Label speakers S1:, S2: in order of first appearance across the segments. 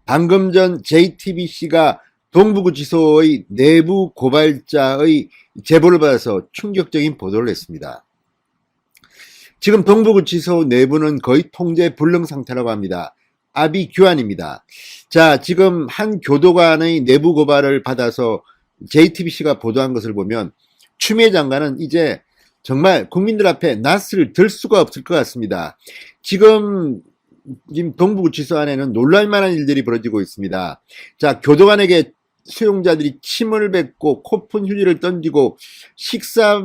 S1: 방금 전 JTBC가 동부구치소의 내부 고발자의 제보를 받아서 충격적인 보도를 했습니다. 지금 동부구치소 내부는 거의 통제 불능 상태라고 합니다. 아비규환입니다. 자, 지금 한 교도관의 내부 고발을 받아서 JTBC가 보도한 것을 보면 추미애 장관은 이제 정말 국민들 앞에 낯을 들 수가 없을 것 같습니다. 지금 동부구치소 안에는 놀랄만한 일들이 벌어지고 있습니다. 자, 교도관에게 수용자들이 침을 뱉고 코푼 휴지를 던지고 식사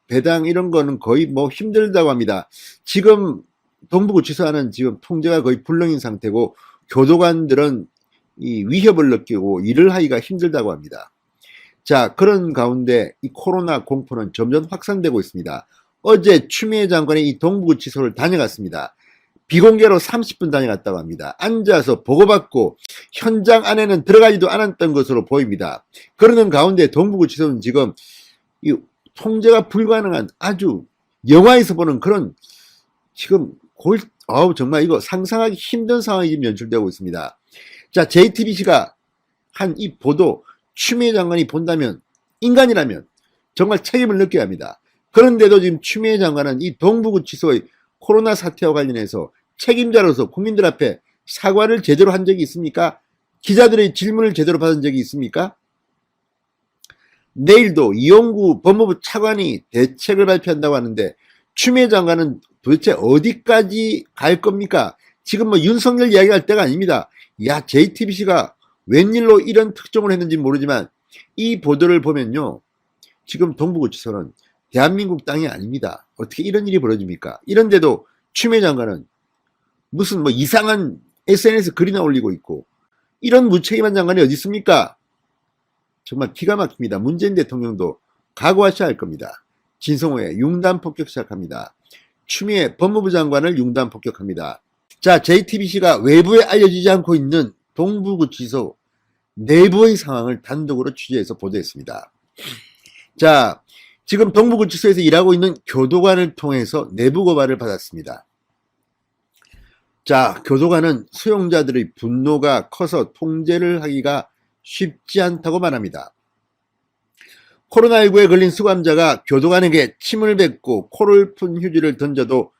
S1: 배당 이런 거는 거의 힘들다고 합니다. 지금 동부구치소 안은 지금 통제가 거의 불능인 상태고 교도관들은 이 위협을 느끼고 일을 하기가 힘들다고 합니다. 자, 그런 가운데 이 코로나 공포는 점점 확산되고 있습니다. 어제 추미애 장관이 이 동부구치소를 다녀갔습니다. 비공개로 30분 다녀갔다고 합니다. 앉아서 보고받고 현장 안에는 들어가지도 않았던 것으로 보입니다. 그러는 가운데 동부구치소는 지금 이 통제가 불가능한 아주 영화에서 보는 그런 지금 정말 이거 상상하기 힘든 상황이 지금 연출되고 있습니다. 자, JTBC가 한 이 보도 추미애 장관이 본다면 인간이라면 정말 책임을 느껴야 합니다. 그런데도 지금 추미애 장관은 이 동부구치소의 코로나 사태와 관련해서 책임자로서 국민들 앞에 사과를 제대로 한 적이 있습니까? 기자들의 질문을 제대로 받은 적이 있습니까? 내일도 이용구 법무부 차관이 대책을 발표한다고 하는데 추미애 장관은 도대체 어디까지 갈 겁니까? 지금 윤석열 이야기할 때가 아닙니다. 야, JTBC가 웬일로 이런 특종을 했는지 모르지만 이 보도를 보면요. 지금 동부구치소는 대한민국 땅이 아닙니다. 어떻게 이런 일이 벌어집니까? 이런데도 추미애 장관은 무슨 이상한 SNS 글이나 올리고 있고 이런 무책임한 장관이 어디 있습니까? 정말 기가 막힙니다. 문재인 대통령도 각오하셔야 할 겁니다. 진성호의 융단 폭격 시작합니다. 추미애 법무부 장관을 융단 폭격합니다. 자, JTBC가 외부에 알려지지 않고 있는 동부구치소 내부의 상황을 단독으로 취재해서 보도했습니다. 자, 지금 동부구치소에서 일하고 있는 교도관을 통해서 내부 고발을 받았습니다. 자, 교도관은 수용자들의 분노가 커서 통제를 하기가 쉽지 않다고 말합니다. 코로나19에 걸린 수감자가 교도관에게 침을 뱉고 코를 푼 휴지를 던져도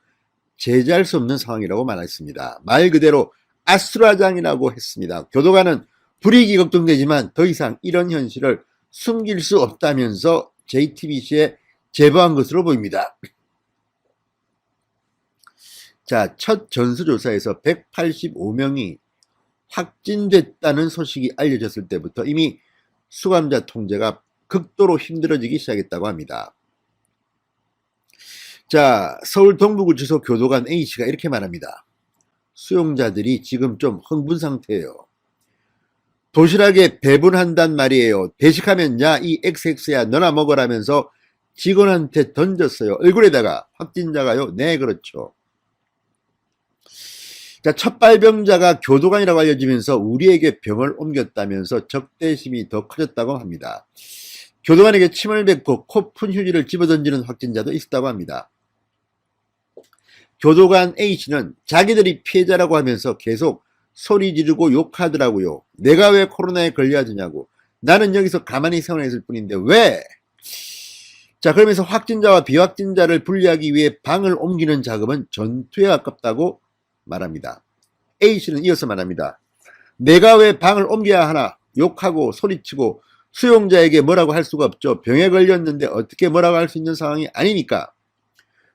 S1: 제지할 수 없는 상황이라고 말했습니다. 말 그대로 아수라장이라고 했습니다. 교도관은 불이익이 걱정되지만 더 이상 이런 현실을 숨길 수 없다면서 JTBC에 제보한 것으로 보입니다. 자, 첫 전수조사에서 185명이 확진됐다는 소식이 알려졌을 때부터 이미 수감자 통제가 극도로 힘들어지기 시작했다고 합니다. 자, 서울 동부구치소 교도관 A씨가 이렇게 말합니다. 수용자들이 지금 좀 흥분 상태예요. 도시락에 배분한단 말이에요. 배식하면 야, 이 XX야 너나 먹으라면서 직원한테 던졌어요. 얼굴에다가. 확진자가요? 네, 그렇죠. 자, 첫 발병자가 교도관이라고 알려지면서 우리에게 병을 옮겼다면서 적대심이 더 커졌다고 합니다. 교도관에게 침을 뱉고 코 푼 휴지를 집어던지는 확진자도 있었다고 합니다. 교도관 A씨는 자기들이 피해자라고 하면서 계속 소리 지르고 욕하더라고요. 내가 왜 코로나에 걸려야 되냐고. 나는 여기서 가만히 생활했을 뿐인데 왜? 자, 그러면서 확진자와 비확진자를 분리하기 위해 방을 옮기는 작업은 전투에 가깝다고 말합니다. A씨는 이어서 말합니다. 내가 왜 방을 옮겨야 하나? 욕하고 소리치고 수용자에게 뭐라고 할 수가 없죠. 병에 걸렸는데 어떻게 뭐라고 할 수 있는 상황이 아니니까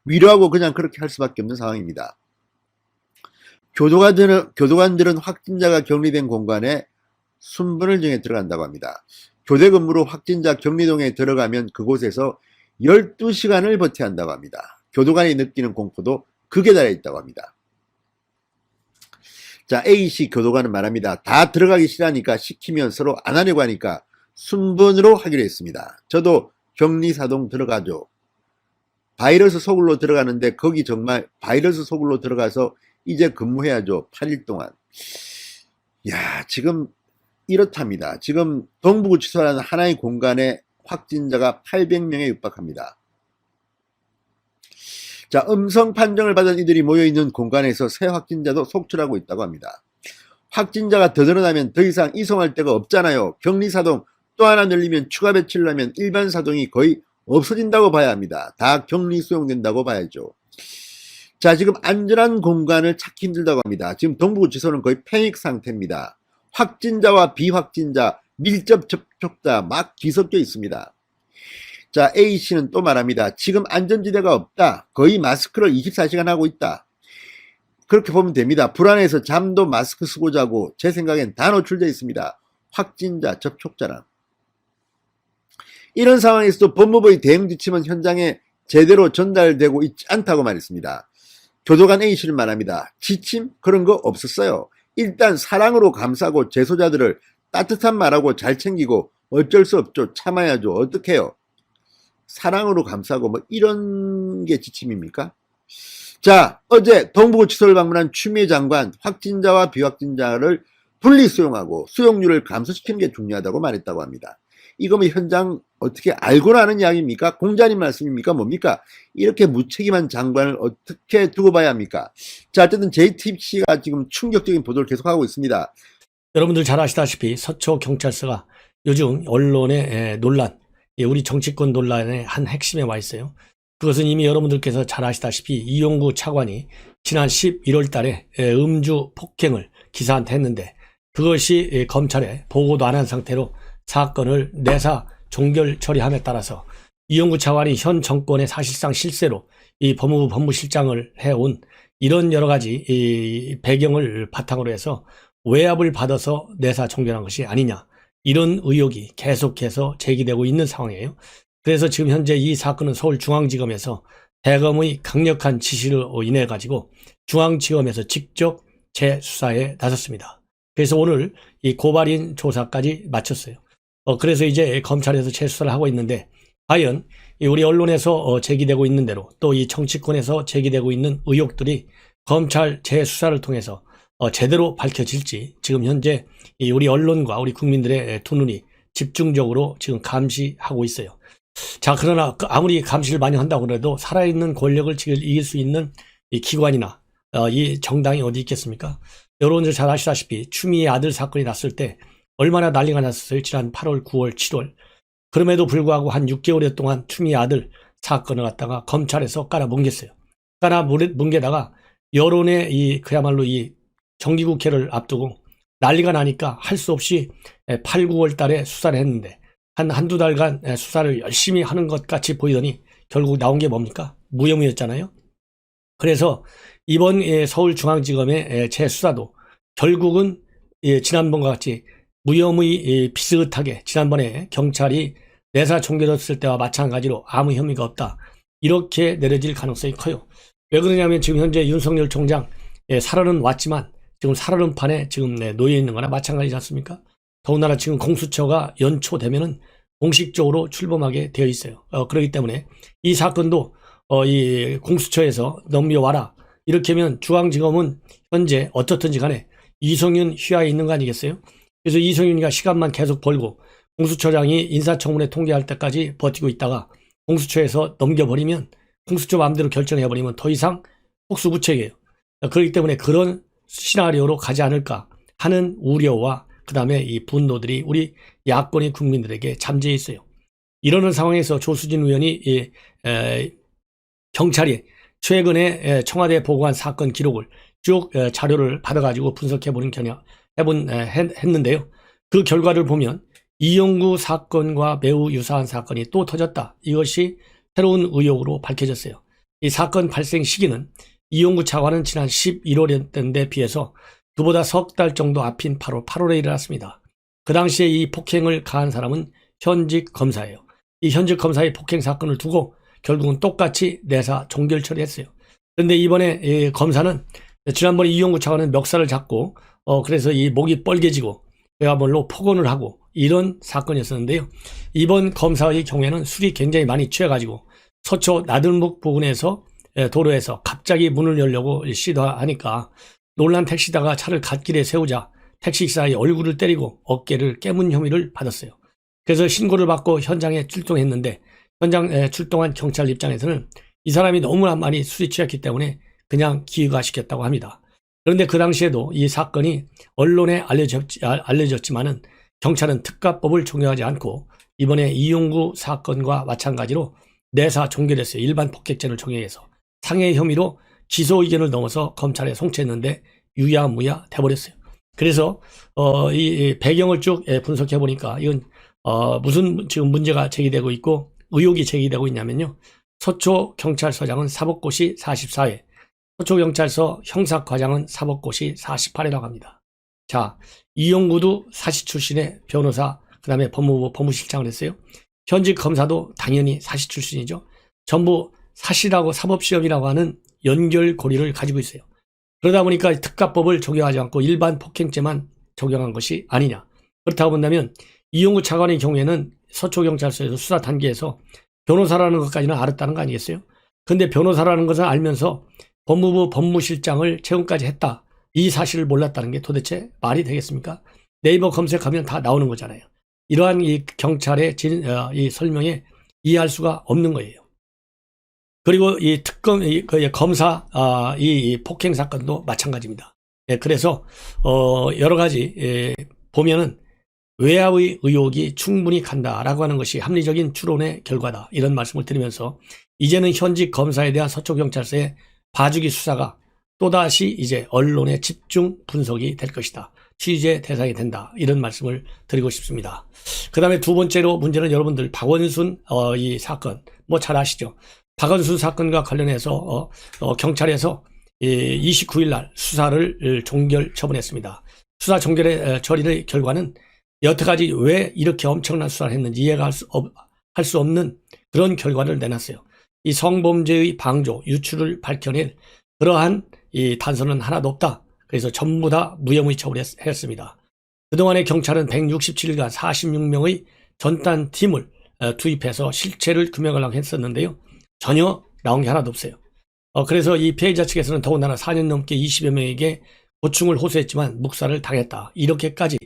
S1: 위로하고 그냥 그렇게 할 수밖에 없는 상황입니다. 교도관들은 확진자가 격리된 공간에 순번을 정해 들어간다고 합니다. 교대 근무로 확진자 격리동에 들어가면 그곳에서 12시간을 버텨야 한다고 합니다. 교도관이 느끼는 공포도 극에 달해 있다고 합니다. 자, A씨 교도관은 말합니다. 다 들어가기 싫으니까 시키면 서로 안 하려고 하니까 순번으로 하기로 했습니다. 저도 격리사동 들어가죠. 바이러스 소굴로 들어가는데 거기 정말 바이러스 소굴로 들어가서 이제 근무해야죠. 8일 동안. 야, 지금 이렇답니다. 지금 동부구치소라는 하나의 공간에 확진자가 800명에 육박합니다. 자, 음성 판정을 받은 이들이 모여있는 공간에서 새 확진자도 속출하고 있다고 합니다. 확진자가 더 늘어나면 더 이상 이송할 데가 없잖아요. 격리사동 또 하나 늘리면 추가 배치를 하면 일반 사동이 거의 없어진다고 봐야 합니다. 다 격리 수용된다고 봐야죠. 자, 지금 안전한 공간을 찾기 힘들다고 합니다. 지금 동부구치소는 거의 패닉 상태입니다. 확진자와 비확진자, 밀접 접촉자 막 뒤섞여 있습니다. 자, A씨는 또 말합니다. 지금 안전지대가 없다. 거의 마스크를 24시간 하고 있다. 그렇게 보면 됩니다. 불안해서 잠도 마스크 쓰고 자고 제 생각엔 다 노출되어 있습니다. 확진자, 접촉자랑. 이런 상황에서도 법무부의 대응 지침은 현장에 제대로 전달되고 있지 않다고 말했습니다. 교도관 A씨는 말합니다. 지침? 그런 거 없었어요. 일단 사랑으로 감싸고 재소자들을 따뜻한 말하고 잘 챙기고 어쩔 수 없죠. 참아야죠. 어떡해요. 사랑으로 감싸고 뭐 이런 게 지침입니까? 자, 어제 동부구치소를 방문한 추미애 장관 확진자와 비확진자를 분리 수용하고 수용률을 감소시키는 게 중요하다고 말했다고 합니다. 이거 뭐 현장 어떻게 알고나 하는 이야기입니까? 공자님 말씀입니까? 뭡니까? 이렇게 무책임한 장관을 어떻게 두고 봐야 합니까? 자, 어쨌든 JTBC가 지금 충격적인 보도를 계속하고 있습니다.
S2: 여러분들 잘 아시다시피 서초경찰서가 요즘 언론의 논란, 우리 정치권 논란의 한 핵심에 와 있어요. 그것은 이미 여러분들께서 잘 아시다시피 이용구 차관이 지난 11월 달에 음주 폭행을 기사한테 했는데 그것이 검찰에 보고도 안 한 상태로 사건을 내사 종결 처리함에 따라서 이용구 차관이 현 정권의 사실상 실세로 이 법무부 법무실장을 해온 이런 여러 가지 이 배경을 바탕으로 해서 외압을 받아서 내사 종결한 것이 아니냐, 이런 의혹이 계속해서 제기되고 있는 상황이에요. 그래서 지금 현재 이 사건은 서울중앙지검에서 대검의 강력한 지시로 인해 가지고 중앙지검에서 직접 재수사에 나섰습니다. 그래서 오늘 이 고발인 조사까지 마쳤어요. 그래서 이제 검찰에서 재수사를 하고 있는데, 과연 우리 언론에서 제기되고 있는 대로 또 이 정치권에서 제기되고 있는 의혹들이 검찰 재수사를 통해서 제대로 밝혀질지 지금 현재 우리 언론과 우리 국민들의 두 눈이 집중적으로 지금 감시하고 있어요. 자, 그러나 아무리 감시를 많이 한다고 해도 살아있는 권력을 지금 이길 수 있는 이 기관이나 이 정당이 어디 있겠습니까? 여러분들 잘 아시다시피 추미애 아들 사건이 났을 때 얼마나 난리가 났었어요. 지난 8월, 9월, 7월. 그럼에도 불구하고 한 6개월여 동안 추미애 아들 사건을 갖다가 검찰에서 깔아뭉갰어요. 깔아뭉개다가 여론의 그야말로 이 정기국회를 앞두고 난리가 나니까 할 수 없이 8, 9월 달에 수사를 했는데 한두 달간 수사를 열심히 하는 것 같이 보이더니 결국 나온 게 뭡니까? 무혐의였잖아요. 그래서 이번 서울중앙지검의 재수사도 결국은 지난번과 같이 무혐의 비슷하게 지난번에 경찰이 내사 종결했을 때와 마찬가지로 아무 혐의가 없다, 이렇게 내려질 가능성이 커요. 왜 그러냐면 지금 현재 윤석열 총장 살아는 왔지만 지금 살아는판에 지금 놓여 있는 거나 마찬가지지 않습니까? 더군다나 지금 공수처가 연초되면은 공식적으로 출범하게 되어 있어요. 그렇기 때문에 이 사건도 이 공수처에서 넘겨와라, 이렇게 하면 중앙지검은 현재 어떻든지 간에 이성윤 휘하에 있는 거 아니겠어요? 그래서 이성윤이가 시간만 계속 벌고 공수처장이 인사청문회 통계할 때까지 버티고 있다가 공수처에서 넘겨버리면, 공수처 마음대로 결정해버리면 더 이상 복수무책이에요. 그렇기 때문에 그런 시나리오로 가지 않을까 하는 우려와 그 다음에 이 분노들이 우리 야권의 국민들에게 잠재해 있어요. 이러는 상황에서 조수진 의원이 경찰이 최근에 청와대에 보고한 사건 기록을 쭉 자료를 받아가지고 분석해보는 했는데요. 그 결과를 보면 이용구 사건과 매우 유사한 사건이 또 터졌다, 이것이 새로운 의혹으로 밝혀졌어요. 이 사건 발생 시기는 이용구 차관은 지난 11월에 비해서 그보다 석 달 정도 앞인 8월에 일어났습니다. 그 당시에 이 폭행을 가한 사람은 현직 검사예요. 이 현직 검사의 폭행 사건을 두고 결국은 똑같이 내사 종결 처리했어요. 그런데 이번에 이 검사는 지난번에 이용구 차관은 멱살을 잡고 그래서 이 목이 뻘개지고 그야말로 폭언을 하고 이런 사건이었었는데요. 이번 검사의 경우에는 술이 굉장히 많이 취해가지고 서초 나들목 부근에서 도로에서 갑자기 문을 열려고 시도하니까 놀란 택시다가 차를 갓길에 세우자 택시기사의 얼굴을 때리고 어깨를 깨문 혐의를 받았어요. 그래서 신고를 받고 현장에 출동했는데 현장에 출동한 경찰 입장에서는 이 사람이 너무나 많이 술이 취했기 때문에 그냥 기가시켰다고 합니다. 그런데 그 당시에도 이 사건이 언론에 알려졌지만은 경찰은 특가법을 적용하지 않고 이번에 이용구 사건과 마찬가지로 내사 종결했어요. 일반 폭행죄를 적용해서 상해 혐의로 기소 의견을 넘어서 검찰에 송치했는데 유야무야 돼버렸어요. 그래서 이 배경을 쭉 분석해 보니까 이건 무슨 지금 문제가 제기되고 있고 의혹이 제기되고 있냐면요. 서초경찰서장은 사법고시 44회, 서초경찰서 형사과장은 사법고시 48회라고 합니다. 자, 이용구도 사시 출신의 변호사, 그 다음에 법무부 법무실장을 했어요. 현직 검사도 당연히 사시 출신이죠. 전부 사시라고 사법시험이라고 하는 연결고리를 가지고 있어요. 그러다 보니까 특가법을 적용하지 않고 일반 폭행죄만 적용한 것이 아니냐. 그렇다고 본다면 이용구 차관의 경우에는 서초경찰서에서 수사 단계에서 변호사라는 것까지는 알았다는 거 아니겠어요? 근데 변호사라는 것을 알면서 법무부 법무실장을 채용까지 했다. 이 사실을 몰랐다는 게 도대체 말이 되겠습니까? 네이버 검색하면 다 나오는 거잖아요. 이러한 이 경찰의 이 설명에 이해할 수가 없는 거예요. 그리고 이 특검, 검사, 이 폭행 사건도 마찬가지입니다. 그래서, 여러 가지, 보면은 외압의 의혹이 충분히 간다라고 하는 것이 합리적인 추론의 결과다. 이런 말씀을 드리면서 이제는 현직 검사에 대한 서초경찰서의 봐주기 수사가 또다시 이제 언론의 집중 분석이 될 것이다. 취재 대상이 된다. 이런 말씀을 드리고 싶습니다. 그 다음에 두 번째로 문제는 여러분들 박원순 이 사건 뭐 잘 아시죠? 박원순 사건과 관련해서 경찰에서 29일 날 수사를 종결 처분했습니다. 수사 종결의 처리의 결과는 여태까지 왜 이렇게 엄청난 수사를 했는지 이해가 할 수 없는 그런 결과를 내놨어요. 이 성범죄의 방조, 유출을 밝혀낼 그러한 이 단서는 하나도 없다. 그래서 전부 다 무혐의 처분했습니다. 그동안에 경찰은 167일간 46명의 전단팀을 투입해서 실체를 규명하려고 했었는데요. 전혀 나온 게 하나도 없어요. 그래서 이 피해자 측에서는 더군다나 4년 넘게 20여 명에게 고충을 호소했지만 묵살을 당했다. 이렇게까지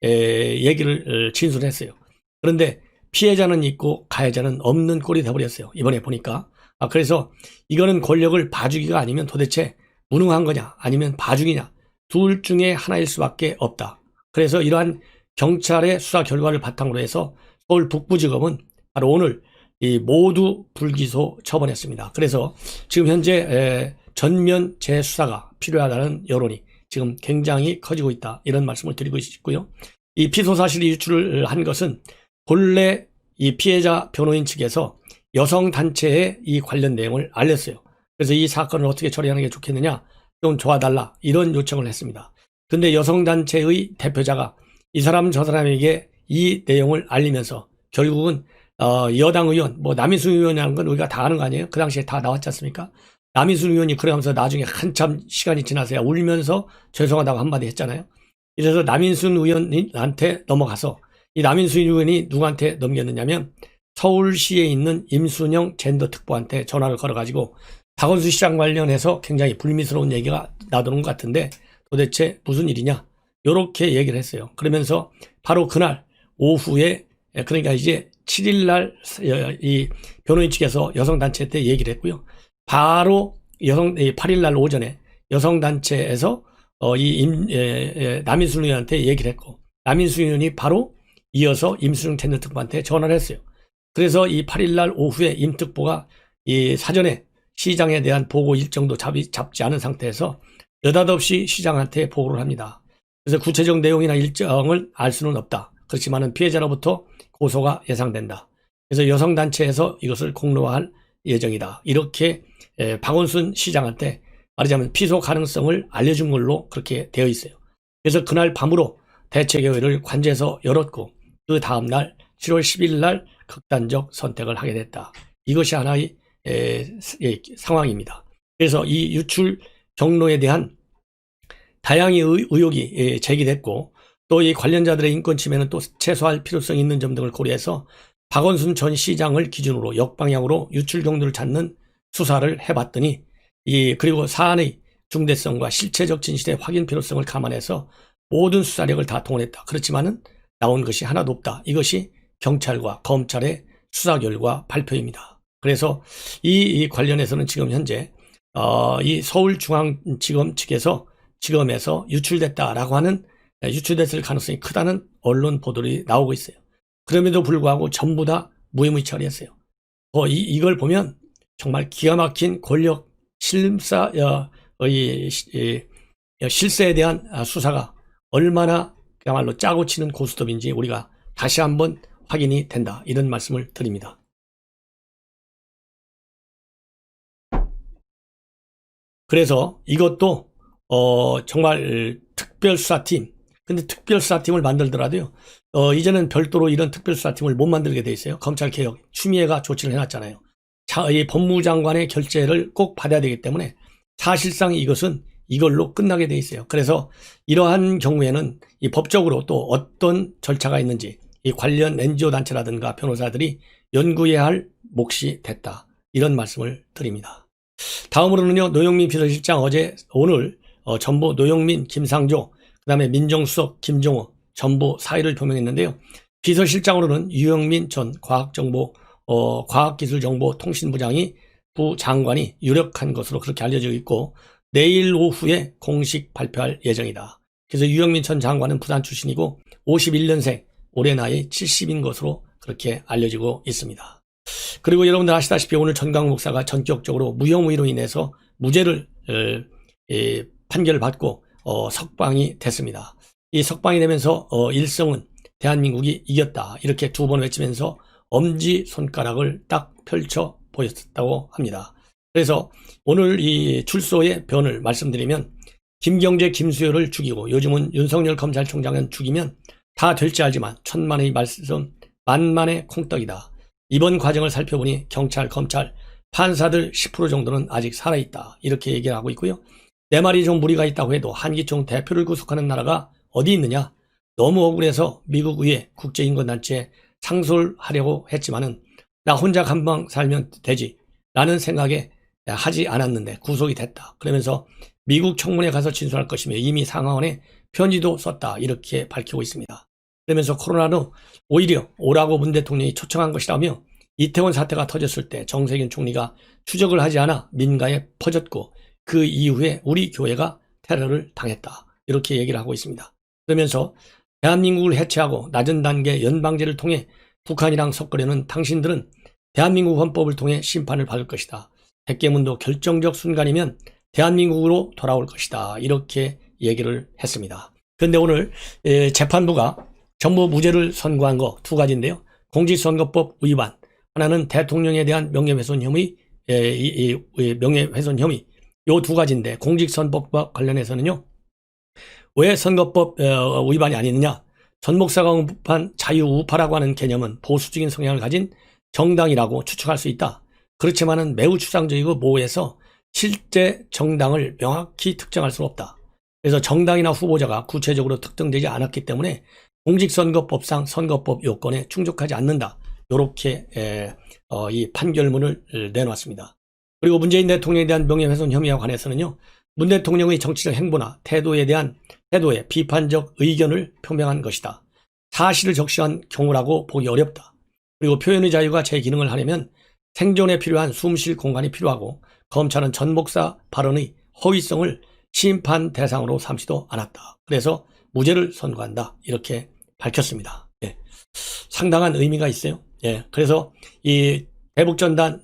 S2: 얘기를 진술했어요. 그런데 피해자는 있고 가해자는 없는 꼴이 돼버렸어요. 이번에 보니까. 그래서 이거는 권력을 봐주기가 아니면 도대체 무능한 거냐 아니면 봐주기냐 둘 중에 하나일 수밖에 없다. 그래서 이러한 경찰의 수사 결과를 바탕으로 해서 서울 북부지검은 바로 오늘 이 모두 불기소 처분했습니다. 그래서 지금 현재 전면 재수사가 필요하다는 여론이 지금 굉장히 커지고 있다. 이런 말씀을 드리고 있고요. 이 피소 사실 유출을 한 것은 본래 이 피해자 변호인 측에서 여성 단체에 이 관련 내용을 알렸어요. 그래서 이 사건을 어떻게 처리하는 게 좋겠느냐, 좀 도와달라 이런 요청을 했습니다. 근데 여성 단체의 대표자가 이 사람 저 사람에게 이 내용을 알리면서 결국은 여당 의원, 뭐 남인순 의원이라는 건 우리가 다 아는 거 아니에요? 그 당시에 다 나왔지 않습니까? 남인순 의원이 그러면서 나중에 한참 시간이 지나서야 울면서 죄송하다고 한마디 했잖아요. 이래서 남인순 의원한테 넘어가서 이 남인순 의원이 누구한테 넘겼느냐면 서울시에 있는 임순영 젠더 특보한테 전화를 걸어가지고 박원순 시장 관련해서 굉장히 불미스러운 얘기가 나도는 것 같은데 도대체 무슨 일이냐? 요렇게 얘기를 했어요. 그러면서 바로 그날 오후에 그러니까 이제 7일 날 이 변호인 측에서 여성단체한테 얘기를 했고요. 바로 8일 날 오전에 여성단체에서 남인순 의원한테 얘기를 했고 남인순 의원이 바로 이어서 임순영 젠더 특보한테 전화를 했어요. 그래서 이 8일 날 오후에 임 특보가 이 사전에 시장에 대한 보고 일정도 잡지 않은 상태에서 느닷없이 시장한테 보고를 합니다. 그래서 구체적 내용이나 일정을 알 수는 없다. 그렇지만은 피해자로부터 고소가 예상된다. 그래서 여성단체에서 이것을 공론화할 예정이다. 이렇게 박원순 시장한테 말하자면 피소 가능성을 알려준 걸로 그렇게 되어 있어요. 그래서 그날 밤으로 대책회의를 관제에서 열었고 그 다음날 7월 10일 날 극단적 선택을 하게 됐다. 이것이 하나의 상황입니다. 그래서 이 유출 경로에 대한 다양한 의혹이 제기됐고 또 이 관련자들의 인권 침해는 또 최소화할 필요성이 있는 점 등을 고려해서 박원순 전 시장을 기준으로 역방향으로 유출 경로를 찾는 수사를 해봤더니 그리고 사안의 중대성과 실체적 진실의 확인 필요성을 감안해서 모든 수사력을 다 동원했다. 그렇지만은 나온 것이 하나도 없다. 이것이 경찰과 검찰의 수사 결과 발표입니다. 그래서 이 관련해서는 지금 현재 이 서울중앙지검 측에서 지검에서 유출됐다라고 하는 유출됐을 가능성이 크다는 언론 보도들이 나오고 있어요. 그럼에도 불구하고 전부 다 무혐의 처리했어요. 이걸 보면 정말 기가 막힌 권력 실세에 대한 수사가 얼마나 그야말로 짜고 치는 고스톱인지 우리가 다시 한번 확인이 된다. 이런 말씀을 드립니다. 그래서 이것도 정말 특별수사팀, 근데 특별수사팀을 만들더라도요, 이제는 별도로 이런 특별수사팀을 못 만들게 돼 있어요. 검찰개혁, 추미애가 조치를 해놨잖아요. 이 법무장관의 결재를 꼭 받아야 되기 때문에 사실상 이것은 이걸로 끝나게 돼 있어요. 그래서 이러한 경우에는 이 법적으로 또 어떤 절차가 있는지 이 관련 NGO 단체라든가 변호사들이 연구해야 할 몫이 됐다. 이런 말씀을 드립니다. 다음으로는요, 노영민 비서실장 오늘 전부 노영민, 김상조, 그 다음에 민정수석 김종호 전부 사의를 표명했는데요. 비서실장으로는 유영민 전 과학기술정보통신부장이 부장관이 유력한 것으로 그렇게 알려져 있고 내일 오후에 공식 발표할 예정이다. 그래서 유영민 전 장관은 부산 출신이고 51년생, 올해 나이 70인 것으로 그렇게 알려지고 있습니다. 그리고 여러분들 아시다시피 오늘 전광 목사가 전격적으로 무혐의로 인해서 무죄를 판결을 받고 석방이 됐습니다. 이 석방이 되면서 일성은 대한민국이 이겼다 이렇게 두 번 외치면서 엄지손가락을 딱 펼쳐 보였다고 합니다. 그래서 오늘 이 출소의 변을 말씀드리면 김경재, 김수효를 죽이고 요즘은 윤석열 검찰총장은 죽이면 다 될지 알지만 천만의 말씀 만만의 콩떡이다. 이번 과정을 살펴보니 경찰, 검찰, 판사들 10% 정도는 아직 살아있다. 이렇게 얘기를 하고 있고요. 내 말이 좀 무리가 있다고 해도 한기총 대표를 구속하는 나라가 어디 있느냐. 너무 억울해서 미국 의회 국제인권단체에 상소하려고 했지만은 나 혼자 감방 살면 되지 라는 생각에 하지 않았는데 구속이 됐다. 그러면서 미국 청문회 가서 진술할 것이며 이미 상하원에 편지도 썼다. 이렇게 밝히고 있습니다. 그러면서 코로나로 오히려 오라고 문 대통령이 초청한 것이라며 이태원 사태가 터졌을 때 정세균 총리가 추적을 하지 않아 민가에 퍼졌고 그 이후에 우리 교회가 테러를 당했다. 이렇게 얘기를 하고 있습니다. 그러면서 대한민국을 해체하고 낮은 단계 연방제를 통해 북한이랑 섞으려는 당신들은 대한민국 헌법을 통해 심판을 받을 것이다. 백개문도 결정적 순간이면 대한민국으로 돌아올 것이다. 이렇게 얘기를 했습니다. 그런데 오늘 재판부가 전부 무죄를 선고한 거 두 가지인데요. 공직선거법 위반, 하나는 대통령에 대한 명예훼손 혐의, 명예훼손 혐의, 요 두 가지인데 공직선거법과 관련해서는요. 왜 선거법 위반이 아니느냐? 전 목사가 언급한 자유우파라고 하는 개념은 보수적인 성향을 가진 정당이라고 추측할 수 있다. 그렇지만은 매우 추상적이고 모호해서 실제 정당을 명확히 특정할 수는 없다. 그래서 정당이나 후보자가 구체적으로 특정되지 않았기 때문에 공직선거법상 선거법 요건에 충족하지 않는다. 이렇게 이 판결문을 내놨습니다. 그리고 문재인 대통령에 대한 명예훼손 혐의와 관해서는요. 문 대통령의 정치적 행보나 태도에 비판적 의견을 표명한 것이다. 사실을 적시한 경우라고 보기 어렵다. 그리고 표현의 자유가 제 기능을 하려면 생존에 필요한 숨쉴 공간이 필요하고 검찰은 전 목사 발언의 허위성을 심판 대상으로 삼지도 않았다. 그래서 무죄를 선고한다. 이렇게 밝혔습니다. 예. 상당한 의미가 있어요. 예. 그래서 이 대북전단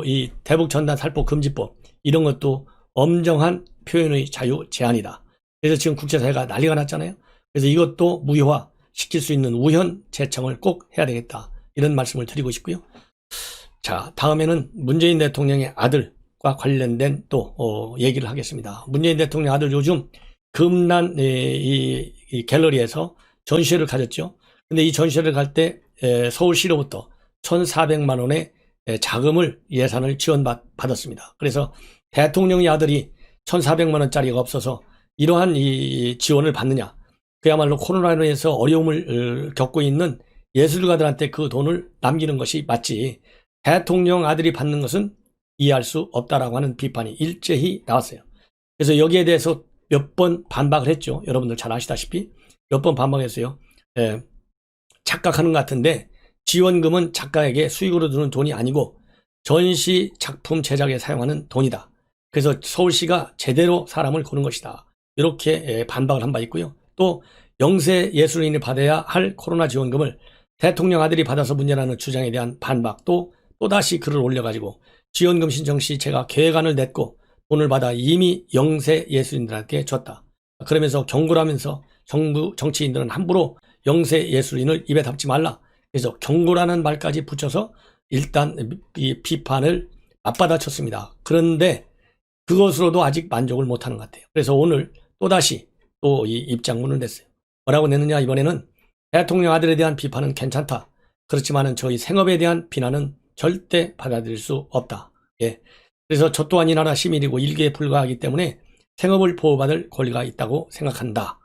S2: 이 대북전단 살포 금지법 이런 것도 엄정한 표현의 자유 제한이다. 그래서 지금 국제사회가 난리가 났잖아요. 그래서 이것도 무효화 시킬 수 있는 우현 제청을 꼭 해야 되겠다. 이런 말씀을 드리고 싶고요. 자, 다음에는 문재인 대통령의 아들과 관련된 또 얘기를 하겠습니다. 문재인 대통령 아들 요즘 금난 이 갤러리에서 전시회를 가졌죠. 근데 이 전시회를 갈 때 서울시로부터 1,400만 원의 자금을 예산을 지원받았습니다. 그래서 대통령의 아들이 1,400만 원짜리가 없어서 이러한 이 지원을 받느냐. 그야말로 코로나로 인해서 어려움을 겪고 있는 예술가들한테 그 돈을 남기는 것이 맞지. 대통령 아들이 받는 것은 이해할 수 없다라고 하는 비판이 일제히 나왔어요. 그래서 여기에 대해서 몇 번 반박을 했죠. 여러분들 잘 아시다시피 몇 번 반박했어요. 착각하는 것 같은데 지원금은 작가에게 수익으로 주는 돈이 아니고 전시 작품 제작에 사용하는 돈이다. 그래서 서울시가 제대로 사람을 고른 것이다. 이렇게 반박을 한 바 있고요. 또 영세 예술인이 받아야 할 코로나 지원금을 대통령 아들이 받아서 문제라는 주장에 대한 반박도 또다시 글을 올려가지고 지원금 신청 시 제가 계획안을 냈고 돈을 받아 이미 영세 예술인들한테 줬다. 그러면서 경고를 하면서 정부 정치인들은 함부로 영세 예술인을 입에 담지 말라. 그래서 경고라는 말까지 붙여서 일단 이 비판을 맞받아쳤습니다. 그런데 그것으로도 아직 만족을 못하는 것 같아요. 그래서 오늘 또다시 또 이 입장문을 냈어요. 뭐라고 냈느냐, 이번에는 대통령 아들에 대한 비판은 괜찮다. 그렇지만은 저희 생업에 대한 비난은 절대 받아들일 수 없다. 예. 그래서 저 또한 이 나라 시민이고 일개에 불과하기 때문에 생업을 보호받을 권리가 있다고 생각한다.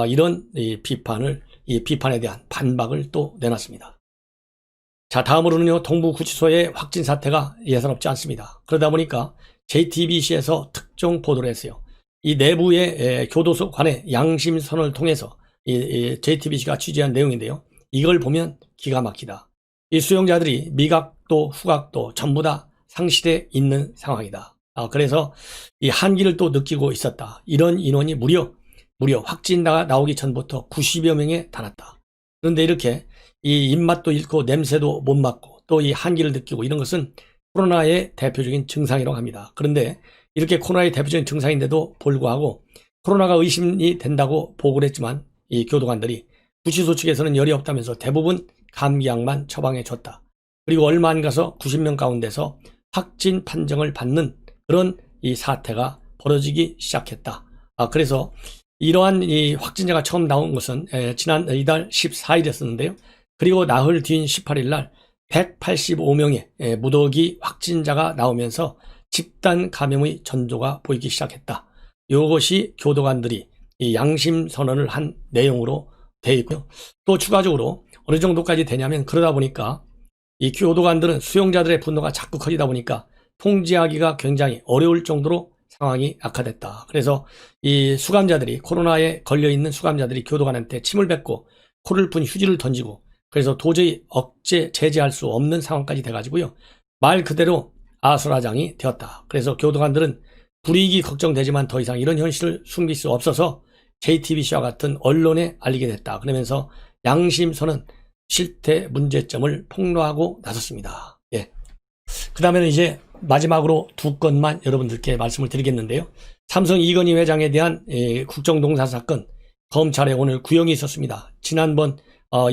S2: 이런 이 비판에 대한 반박을 또 내놨습니다. 자, 다음으로는요, 동부구치소의 확진 사태가 예사롭지 않습니다. 그러다 보니까 JTBC에서 특종 보도를 했어요. 이 내부의 교도소 관의 양심선언을 통해서 이 JTBC가 취재한 내용인데요. 이걸 보면 기가 막히다. 이 수용자들이 미각도 후각도 전부 다 상실해 있는 상황이다. 그래서 이 한기를 또 느끼고 있었다. 이런 인원이 무려 확진자가 나오기 전부터 90여 명에 달았다. 그런데 이렇게 이 입맛도 잃고 냄새도 못 맡고 또 이 한기를 느끼고 이런 것은 코로나의 대표적인 증상이라고 합니다. 그런데 이렇게 코로나의 대표적인 증상인데도 불구하고 코로나가 의심이 된다고 보고를 했지만 이 교도관들이 구치소 측에서는 열이 없다면서 대부분 감기약만 처방해 줬다. 그리고 얼마 안 가서 90명 가운데서 확진 판정을 받는 그런 이 사태가 벌어지기 시작했다. 그래서 이러한 이 확진자가 처음 나온 것은 지난 이달 14일이었는데요. 그리고 나흘 뒤인 18일 날 185명의 무더기 확진자가 나오면서 집단 감염의 전조가 보이기 시작했다. 이것이 교도관들이 이 양심 선언을 한 내용으로 되어 있고요. 또 추가적으로 어느 정도까지 되냐면 그러다 보니까 이 교도관들은 수용자들의 분노가 자꾸 커지다 보니까 통제하기가 굉장히 어려울 정도로 상황이 악화됐다. 그래서 이 수감자들이 코로나에 걸려있는 수감자들이 교도관한테 침을 뱉고 코를 푼 휴지를 던지고 그래서 도저히 제재할 수 없는 상황까지 돼가지고요. 말 그대로 아수라장이 되었다. 그래서 교도관들은 불이익이 걱정되지만 더 이상 이런 현실을 숨길 수 없어서 JTBC와 같은 언론에 알리게 됐다. 그러면서 양심선언 실태 문제점을 폭로하고 나섰습니다. 예. 그 다음에는 이제 마지막으로 두 건만 여러분들께 말씀을 드리겠는데요. 삼성 이건희 회장에 대한 국정농사 사건, 검찰에 오늘 구형이 있었습니다. 지난번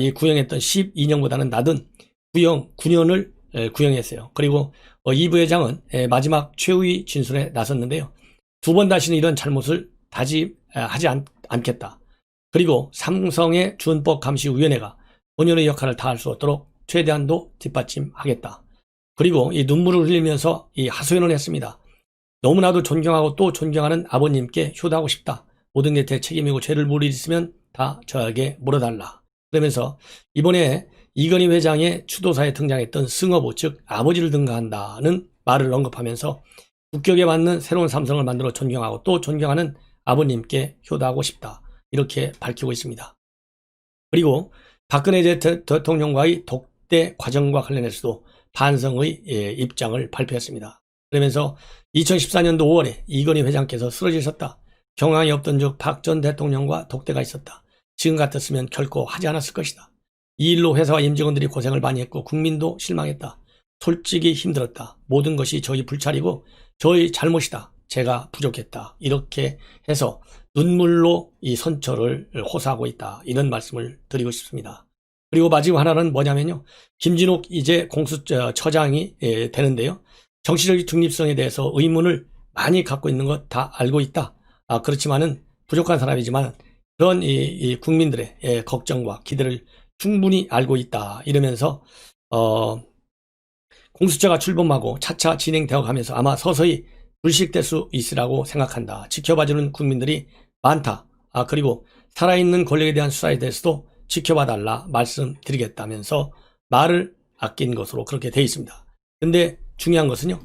S2: 이 구형했던 12년보다는 낮은 구형 9년을 구형했어요. 그리고 이 부회장은 마지막 최후의 진술에 나섰는데요. 두 번 다시는 이런 잘못을 하지 않겠다. 그리고 삼성의 준법감시위원회가 본연의 역할을 다할 수 없도록 최대한도 뒷받침하겠다. 그리고 이 눈물을 흘리면서 이 하소연을 했습니다. 너무나도 존경하고 또 존경하는 아버님께 효도하고 싶다. 모든 게 제 책임이고 죄를 물으시면 다 저에게 물어달라. 그러면서 이번에 이건희 회장의 추도사에 등장했던 승어부, 즉 아버지를 등가한다는 말을 언급하면서 국격에 맞는 새로운 삼성을 만들어 존경하고 또 존경하는 아버님께 효도하고 싶다. 이렇게 밝히고 있습니다. 그리고 박근혜 대통령과의 독대 과정과 관련해서도 반성의 입장을 발표했습니다. 그러면서 2014년도 5월에 이건희 회장께서 쓰러지셨다. 경황이 없던 즉 박 전 대통령과 독대가 있었다. 지금 같았으면 결코 하지 않았을 것이다. 이 일로 회사와 임직원들이 고생을 많이 했고 국민도 실망했다. 솔직히 힘들었다. 모든 것이 저희 불찰이고 저희 잘못이다. 제가 부족했다. 이렇게 해서 눈물로 이 선처를 호소하고 있다. 이런 말씀을 드리고 싶습니다. 그리고 마지막 하나는 뭐냐면요. 김진욱 이제 공수처장이 되는데요. 정치적 중립성에 대해서 의문을 많이 갖고 있는 것 다 알고 있다. 그렇지만은 부족한 사람이지만 그런 이 국민들의 걱정과 기대를 충분히 알고 있다. 이러면서 공수처가 출범하고 차차 진행되어 가면서 아마 서서히 불식될 수 있으라고 생각한다. 지켜봐주는 국민들이 많다. 그리고 살아있는 권력에 대한 수사에 대해서도 지켜봐달라 말씀드리겠다면서 말을 아낀 것으로 그렇게 되어 있습니다. 근데 중요한 것은요.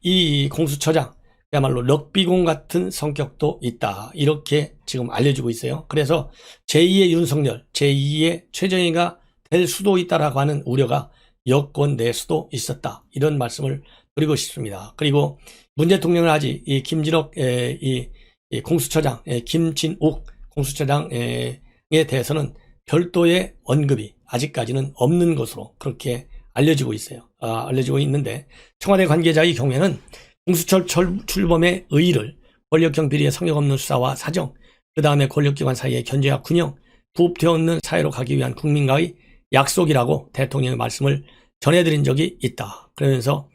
S2: 이 공수처장 그야말로 럭비공 같은 성격도 있다. 이렇게 지금 알려지고 있어요. 그래서 제2의 윤석열, 제2의 최정희가 될 수도 있다라고 하는 우려가 여권 내에서도 있었다. 이런 말씀을 드리고 싶습니다. 그리고 문 대통령은 아직 이 김진욱 이 이 공수처장 김진욱 공수처장에 대해서는 별도의 언급이 아직까지는 없는 것으로 그렇게 알려지고 있어요. 알려지고 있는데 청와대 관계자의 경우에는 공수처 출범의 의의를 권력형 비리의 성역 없는 수사와 사정, 그 다음에 권력기관 사이의 견제와 균형, 부업되어 있는 사회로 가기 위한 국민과의 약속이라고 대통령의 말씀을 전해드린 적이 있다. 그러면서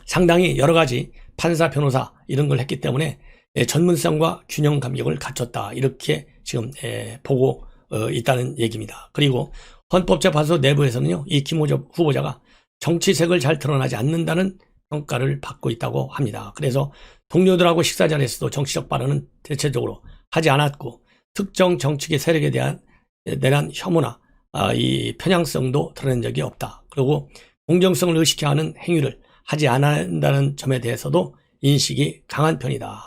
S2: 상당히 여러 가지 판사, 변호사 이런 걸 했기 때문에 전문성과 균형 감각을 갖췄다. 이렇게 지금 보고 있다는 얘기입니다. 그리고 헌법재판소 내부에서는요, 이 김호접 후보자가 정치색을 잘 드러나지 않는다는 평가를 받고 있다고 합니다. 그래서 동료들하고 식사 자리에서도 정치적 발언은 대체적으로 하지 않았고 특정 정치계 세력에 대한 혐오나 이 편향성도 드러낸 적이 없다. 그리고 공정성을 의식해야 하는 행위를 하지 않는다는 점에 대해서도 인식이 강한 편이다.